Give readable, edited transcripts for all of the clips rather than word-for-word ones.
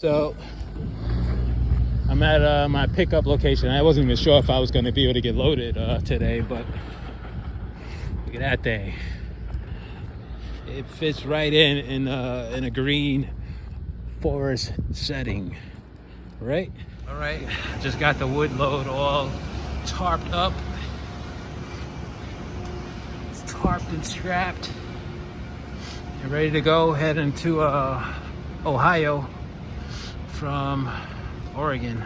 So I'm at my pickup location. I wasn't even sure if I was going to be able to get loaded today, but look at that thing. It fits right in a green forest setting, right? All right, just got the wood load all tarped up. It's tarped and strapped and ready to go, heading to Ohio from Oregon.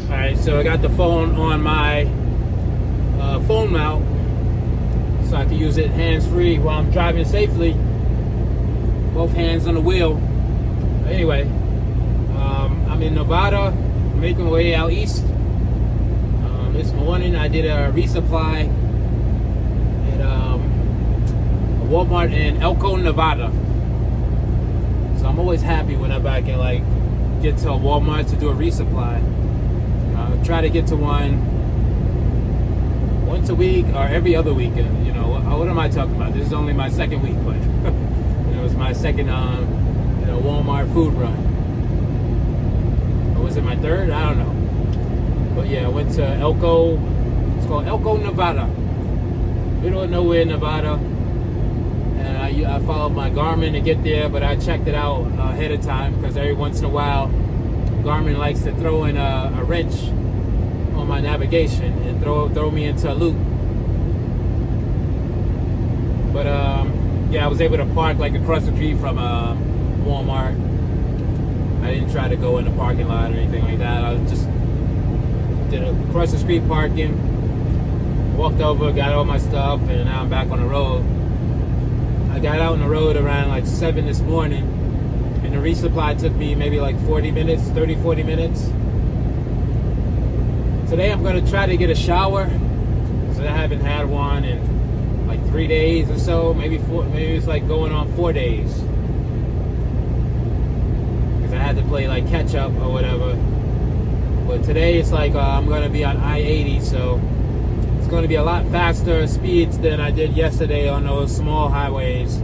All right, so I got the phone on my phone mount so I can use it hands-free while I'm driving safely. Both hands on the wheel. Anyway, I'm in Nevada, making my way out east. This morning I did a resupply at a Walmart in Elko, Nevada. So I'm always happy whenever I can get to a Walmart to do a resupply. Try to get to one once a week or every other weekend. You know, what am I talking about? This is only my second week, but it was my second Walmart food run. Or was it my third? I don't know. But yeah, I went to Elko. It's called Elko, Nevada. Middle of nowhere, Nevada. And I followed my Garmin to get there, but I checked it out ahead of time because every once in a while, Garmin likes to throw in a wrench on my navigation and throw me into a loop. But yeah, I was able to park across the street from Walmart. I didn't try to go in the parking lot or anything like that. I just did across the street parking, walked over, got all my stuff, and now I'm back on the road. I got out on the road around 7 this morning, and the resupply took me maybe 40 minutes, 30, 40 minutes. Today I'm going to try to get a shower, because I haven't had one in 3 days or so, maybe it's going on 4 days. Because I had to play catch up or whatever. But today it's I'm going to be on I-80, so it's going to be a lot faster speeds than I did yesterday on those small highways.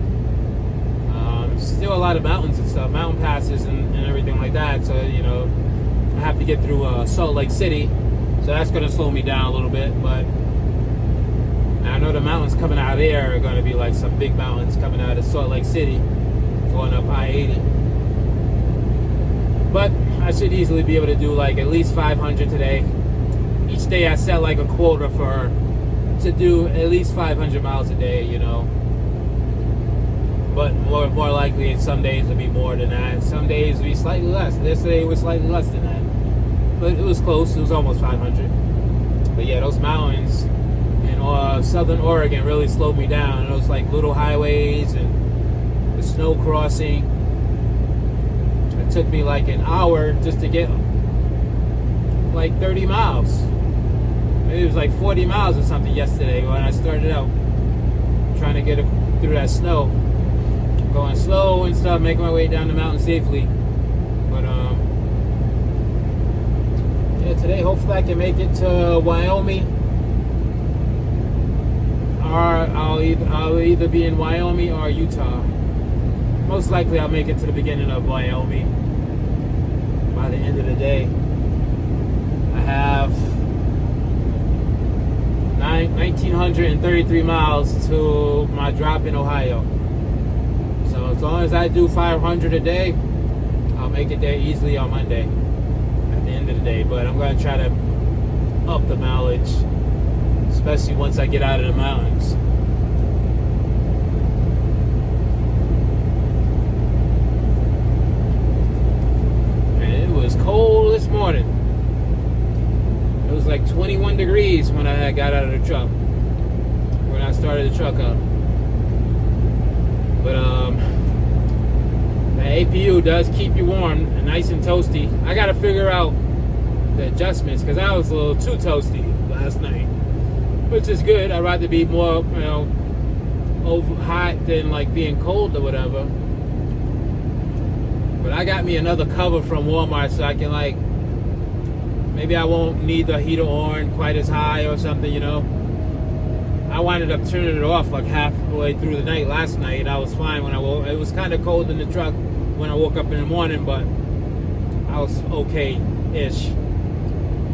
Still a lot of mountains and stuff, mountain passes and everything like that. So, I have to get through Salt Lake City. So that's going to slow me down a little bit. But I know the mountains coming out of there are going to be some big mountains coming out of Salt Lake City, going up I-80. But I should easily be able to do at least 500 today. Each day I set a quota to do at least 500 miles a day, But more likely, some days it'll be more than that. Some days it'll be slightly less. Yesterday it was slightly less than that. But it was close. It was almost 500. But yeah, those mountains in southern Oregon really slowed me down. Those little highways and the snow crossing. It took me an hour just to get 30 miles. Maybe it was 40 miles or something yesterday when I started out trying to get through that snow. Going slow and stuff, making my way down the mountain safely. But yeah, today hopefully I can make it to Wyoming. Or I'll either be in Wyoming or Utah. Most likely I'll make it to the beginning of Wyoming by the end of the day. I have 1,933 miles to my drop in Ohio. So as long as I do 500 a day, I'll make it there easily on Monday at the end of the day. But I'm going to try to up the mileage, especially once I get out of the mountains. And it was cold this morning. It was 21 degrees when I got out of the truck, when I started the truck up. But the APU does keep you warm and nice and toasty. I got to figure out the adjustments because I was a little too toasty last night, which is good. I'd rather be more, over hot than being cold or whatever. But I got me another cover from Walmart so I can maybe I won't need the heater on quite as high or something, I wound up turning it off halfway through the night last night. I was fine when I woke. It was kind of cold in the truck when I woke up in the morning, but was okay-ish.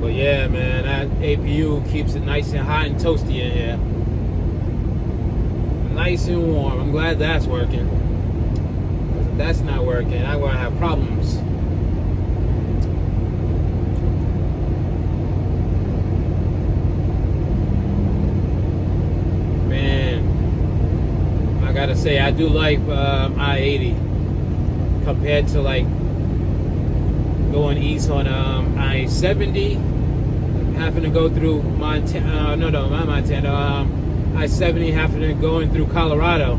But yeah, man, that APU keeps it nice and hot and toasty in here. Nice and warm. I'm glad that's working. If that's not working, I'm gonna have problems. Man, I gotta say, I do like I-80 compared to like going east on I-70, having to go through Montana. No, not Montana. I-70 having to going through Colorado.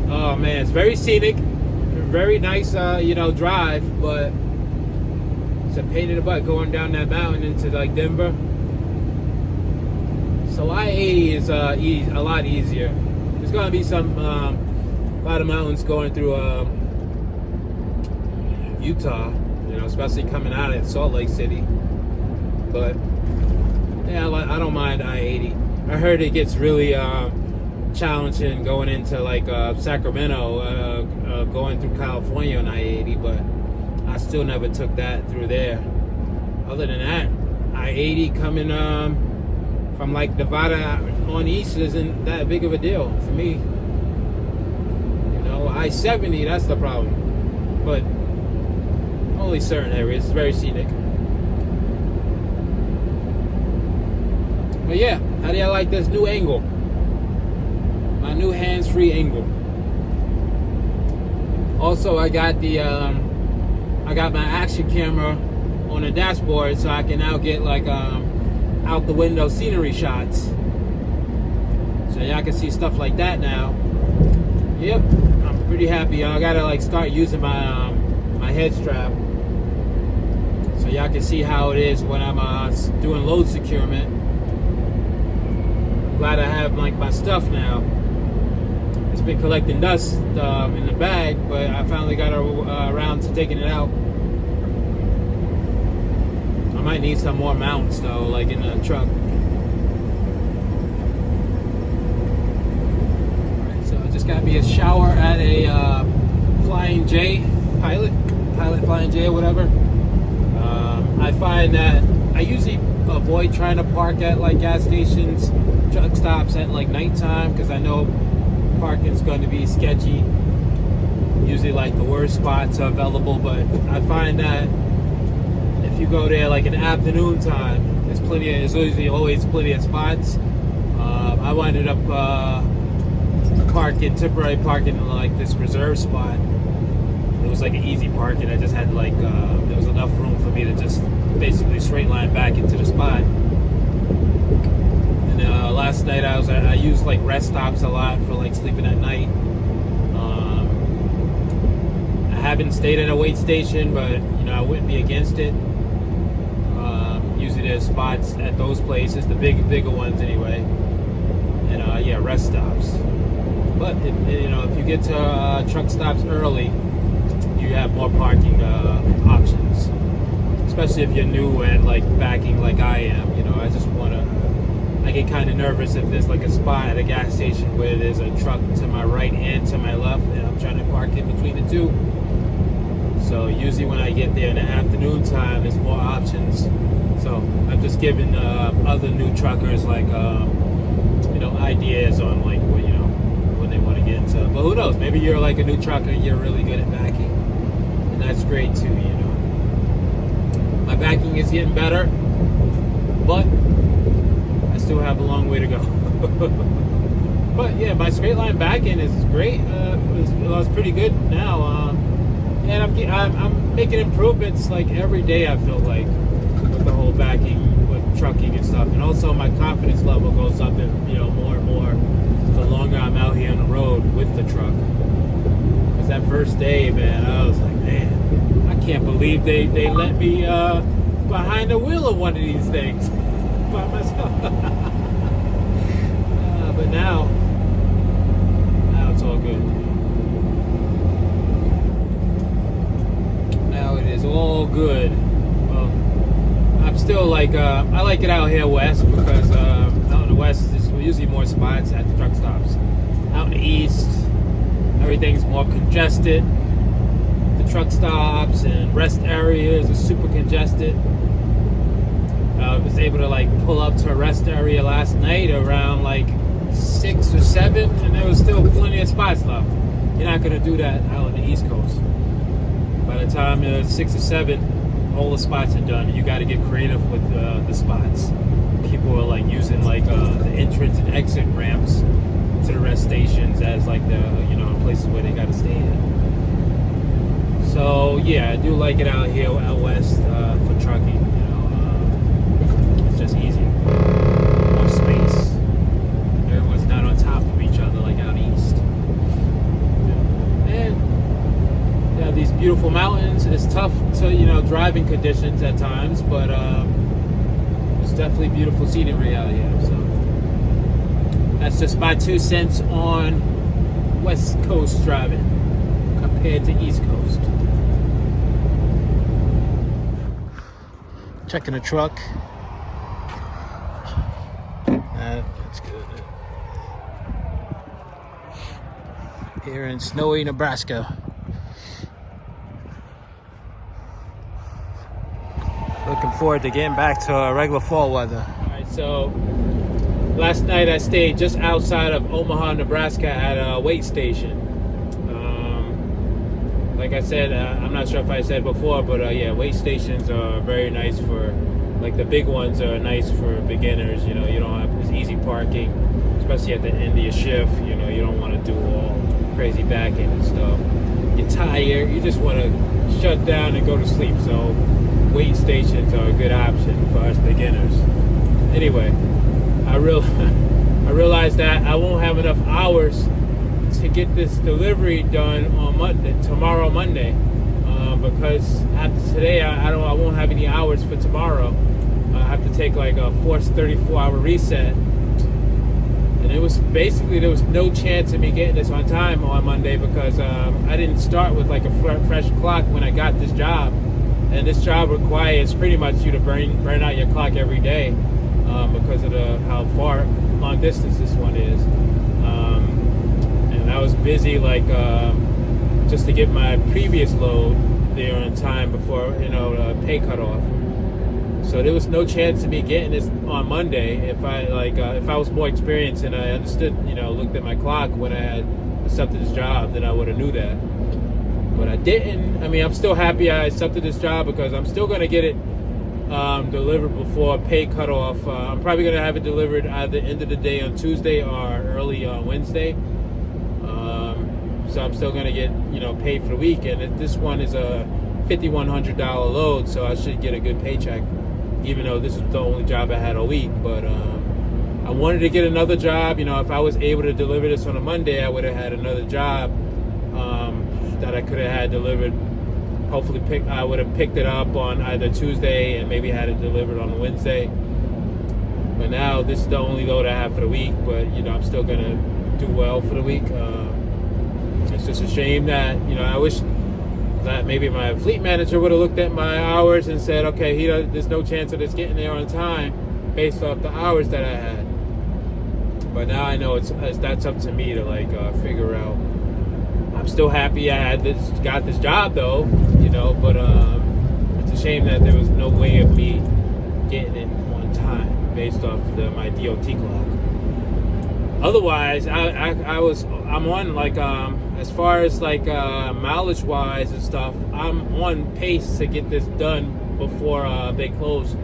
Oh man, it's very scenic, very nice, drive, but it's a pain in the butt going down that mountain into like Denver. So I-80 is a lot easier. There's gonna be some a lot of mountains going through Utah, especially coming out of Salt Lake City. But yeah, I don't mind I-80. I heard it gets really challenging going into like Sacramento, going through California on I-80, but I still never took that through there. Other than that, I-80 coming from like Nevada on east isn't that big of a deal for me. I-70, that's the problem. But only certain areas. It's very scenic. But yeah, how do you like this new angle? My new hands-free angle. Also, I got my action camera on the dashboard, so I can now get like out the window scenery shots. So y'all can see stuff like that now. Yep, I'm pretty happy. I gotta like start using my my head strap, so y'all can see how it is when I'm doing load securement. I'm glad I have like my stuff now. It's been collecting dust in the bag, but I finally got around to taking it out. I might need some more mounts though, like in the truck. Alright, so I just got me a shower at a Flying J, pilot Flying J or whatever. I find that I usually avoid trying to park at like gas stations, truck stops at like nighttime, because I know parking's going to be sketchy. Usually like the worst spots are available, but I find that if you go there like in the afternoon time, there's usually always plenty of spots. I ended up temporary parking in like this reserve spot. It was like an easy parking. I just had like there was enough room for me to just basically straight line back into the spot. And last night I used like rest stops a lot for like sleeping at night. I haven't stayed at a wait station, but I wouldn't be against it. Usually there's spots at those places, the bigger ones anyway. And yeah, rest stops. But if you get to truck stops early, you have more parking options. Especially if you're new and like backing like I am. I get kind of nervous if there's like a spot at a gas station where there's a truck to my right and to my left, and I'm trying to park in between the two. So usually when I get there in the afternoon time, there's more options. So I'm just giving other new truckers like ideas on like what they want to get into. But who knows? Maybe you're like a new trucker and you're really good at backing, and that's great too. My backing is getting better, but I still have a long way to go. But yeah, my straight line backing is great. It's pretty good now, and I'm making improvements like every day. I feel like with the whole backing with trucking and stuff, and also my confidence level goes up, more and more the longer I'm out here on the road with the truck. Because that first day, man, I was like, man, I can't believe they let me behind the wheel of one of these things by myself. But now it's all good. Now it is all good. Well, I'm still like, I like it out here west, because out in the west there's usually more spots at the truck stops. Out in the east, everything's more congested. The truck stops and rest areas are super congested. I was able to like pull up to a rest area last night around like 6 or 7, and there was still plenty of spots left. You're not gonna do that out on the East Coast. By the time it's 6 or 7, all the spots are done. You got to get creative with the spots. People are like using like the entrance and exit ramps to the rest stations as like the places where they got to stay at. So yeah, I do like it out here out west for trucking. It's just easier, more space. Everyone's not on top of each other like out east. And yeah, these beautiful mountains. It's tough to driving conditions at times, but it's definitely beautiful scenery out here. So that's just my 2 cents on West Coast driving compared to East Coast. Checking the truck. That's good. Here in snowy Nebraska. Looking forward to getting back to regular fall weather. Alright, so last night I stayed just outside of Omaha, Nebraska at a weight station. Like I said, I'm not sure if I said before, but yeah, weight stations are very nice for, like the big ones are nice for beginners. You don't have this easy parking, especially at the end of your shift. You don't want to do all crazy backing and stuff. You're tired, you just want to shut down and go to sleep. So weight stations are a good option for us beginners. Anyway, I realized that I won't have enough hours to get this delivery done on tomorrow Monday, because after today I won't have any hours for tomorrow. I have to take like a forced 34-hour reset, and there was no chance of me getting this on time on Monday because I didn't start with like a fresh clock when I got this job, and this job requires pretty much you to burn out your clock every day because of how far long distance this one is. And I was busy like just to get my previous load there on time before the pay cut off. So there was no chance of me getting this on Monday. If I was more experienced and I understood, looked at my clock when I had accepted this job, then I would have knew that. But I didn't. I mean, I'm still happy I accepted this job because I'm still going to get it delivered before pay cut off. I'm probably going to have it delivered either end of the day on Tuesday or early on Wednesday. So I'm still going to get, paid for the week. And this one is a $5,100 load, so I should get a good paycheck, even though this is the only job I had all week. But I wanted to get another job. If I was able to deliver this on a Monday, I would have had another job that I could have had delivered. Hopefully, I would have picked it up on either Tuesday and maybe had it delivered on Wednesday. But now this is the only load I have for the week. But I'm still gonna do well for the week. It's just a shame that I wish that maybe my fleet manager would have looked at my hours and said, okay, there's no chance of this getting there on time based off the hours that I had. But now I know that's up to me to figure out. I'm still happy I got this job though, but it's a shame that there was no way of me getting it on time based off my DOT clock. Otherwise, I'm on as far as mileage wise and stuff, I'm on pace to get this done before they close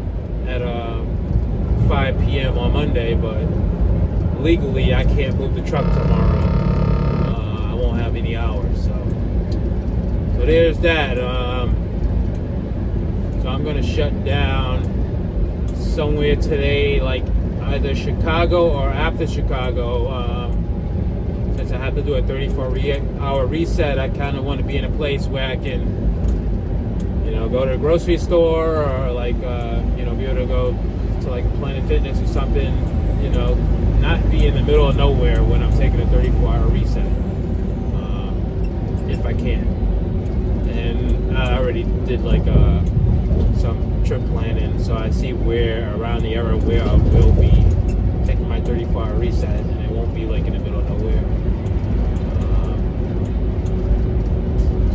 at 5 p.m. on Monday. But legally, I can't move the truck tomorrow. I won't have any hours, so there's that. So I'm gonna shut down somewhere today, like either Chicago or after Chicago. Since I have to do a 34-hour reset, I kind of want to be in a place where I can, go to the grocery store or be able to go to a Planet Fitness or something. Not be in the middle of nowhere when I'm taking a 34-hour reset, if I can. And I already did some trip planning, so I see where around the area where I will be taking my 34-hour reset, and it won't be in the middle of nowhere.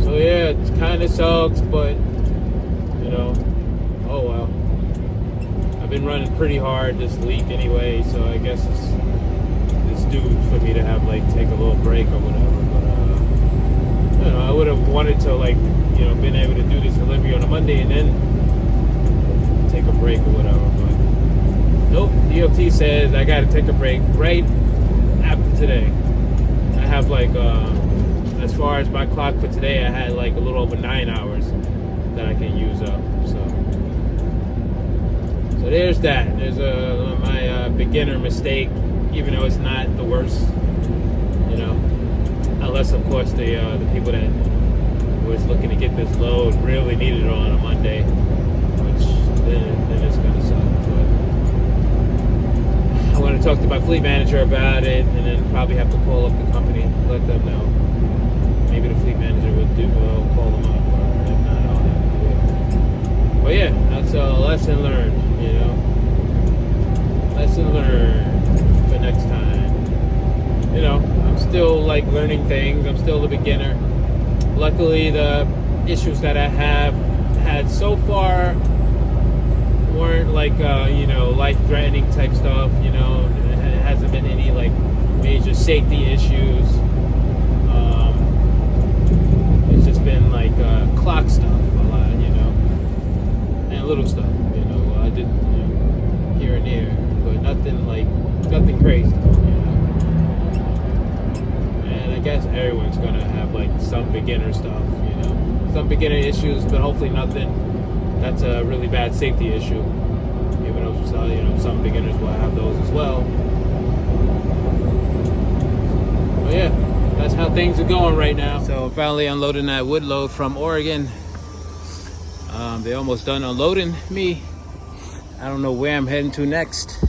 So yeah, it kind of sucks, but you know, oh well. I've been running pretty hard this week anyway, so I guess it's due for me to have like take a little break or whatever. But you know, I would have wanted to like, you know, been able to do this delivery on a Monday and then take a break or whatever. But nope, DOT says I got to take a break right after today. I have like, as far as my clock for today, I had like a little over 9 hours that I can use up. So there's that. There's my beginner mistake, even though it's not the worst, you know. Unless, of course, the people that was looking to get this load really needed it on a Monday, which then it's gonna suck. But I want to talk to my fleet manager about it, and then probably have to call up the company, let them know. Maybe the fleet manager will call them up, or if not, I'll have to do it. But yeah, that's a lesson learned. You know, lesson learned for next time. You know, I'm still like learning things. I'm still a beginner. Luckily, the issues that I have had so far weren't like you know, life-threatening type stuff. You know, it hasn't been any like major safety issues. It's just been like clock stuff a lot, you know, and little stuff. I did, you know, here and there, but nothing crazy, you know. And I guess everyone's gonna have like some beginner stuff, you know, some beginner issues, but hopefully nothing that's a really bad safety issue. Even though, you know, some beginners will have those as well. But yeah, that's how things are going right now. So finally unloading that wood load from Oregon. They almost done unloading me. I don't know where I'm heading to next,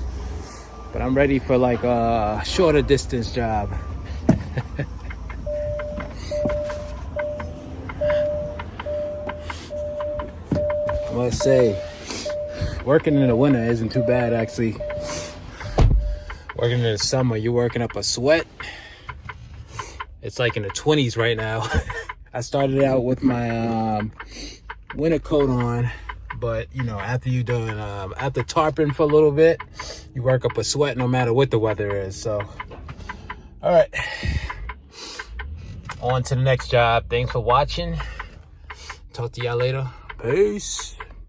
but I'm ready for like a shorter distance job. I must say, working in the winter isn't too bad actually. Working in the summer, you're working up a sweat. It's like in the 20s right now. I started out with my winter coat on. But, you know, after you doing, after tarping for a little bit, you work up a sweat no matter what the weather is. So, all right. On to the next job. Thanks for watching. Talk to y'all later. Peace.